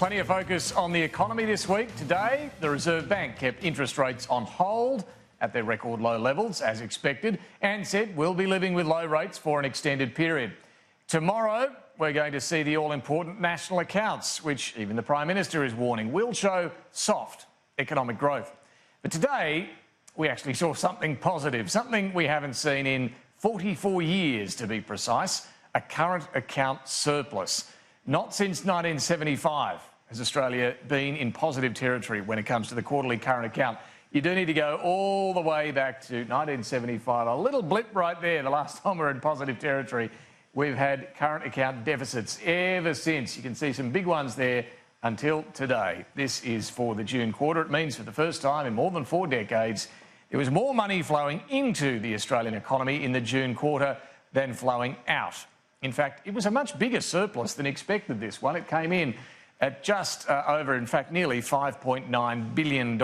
Plenty of focus on the economy this week. Today, the Reserve Bank kept interest rates on hold at their record low levels, as expected, and said we'll be living with low rates for an extended period. Tomorrow, we're going to see the all-important national accounts, which even the Prime Minister is warning will show soft economic growth. But today, we actually saw something positive, something we haven't seen in 44 years, to be precise, a current account surplus. Not since 1975 has Australia been in positive territory when it comes to the quarterly current account. You do need to go all the way back to 1975, a little blip right there, the last time we were in positive territory. We've had current account deficits ever since. You can see some big ones there until today. This is for the June quarter. It means for the first time in more than 4 decades, there was more money flowing into the Australian economy in the June quarter than flowing out. In fact, it was a much bigger surplus than expected, this one. It came in at just over, in fact, nearly $5.9 billion.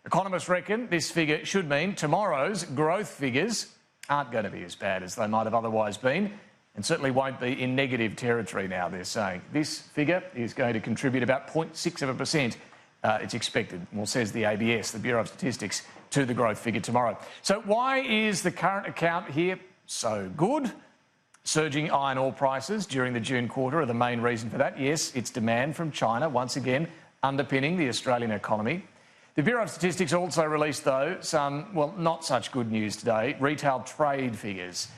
Economists reckon this figure should mean tomorrow's growth figures aren't going to be as bad as they might have otherwise been, and certainly won't be in negative territory now, they're saying. This figure is going to contribute about 0.6%, it's expected, well, says the ABS, the Bureau of Statistics, to the growth figure tomorrow. So why is the current account here so good? Surging iron ore prices during the June quarter are the main reason for that. Yes, it's demand from China, once again, underpinning the Australian economy. The Bureau of Statistics also released, though, some, well, not such good news today, retail trade figures.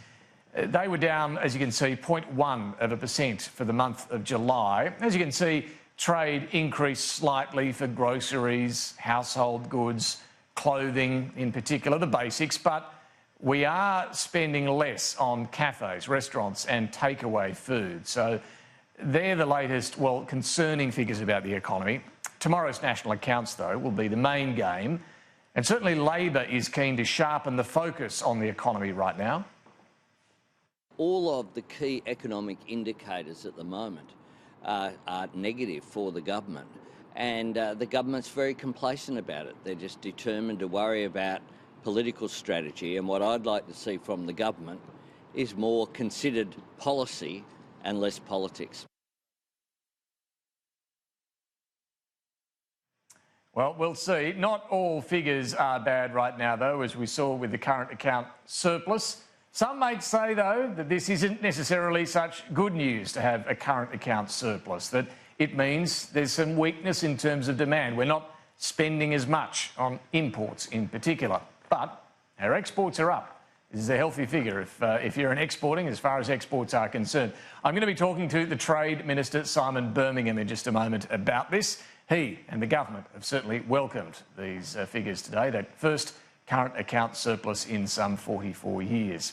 They were down, as you can see, 0.1% for the month of July. As you can see, trade increased slightly for groceries, household goods, clothing in particular, the basics, but we are spending less on cafes, restaurants and takeaway food. So they're the latest, well, concerning figures about the economy. Tomorrow's national accounts, though, will be the main game. And certainly Labor is keen to sharpen the focus on the economy right now. All of the key economic indicators at the moment are negative for the government. And the government's very complacent about it. They're just determined to worry about political strategy, and what I'd like to see from the government is more considered policy and less politics. Well, we'll see. Not all figures are bad right now, though, as we saw with the current account surplus. Some might say, though, that this isn't necessarily such good news to have a current account surplus, that it means there's some weakness in terms of demand. We're not spending as much on imports in particular. But our exports are up. This is a healthy figure if you're exporting, as far as exports are concerned. I'm going to be talking to the Trade Minister, Simon Birmingham, in just a moment about this. He and the government have certainly welcomed these figures today, that first current account surplus in some 44 years.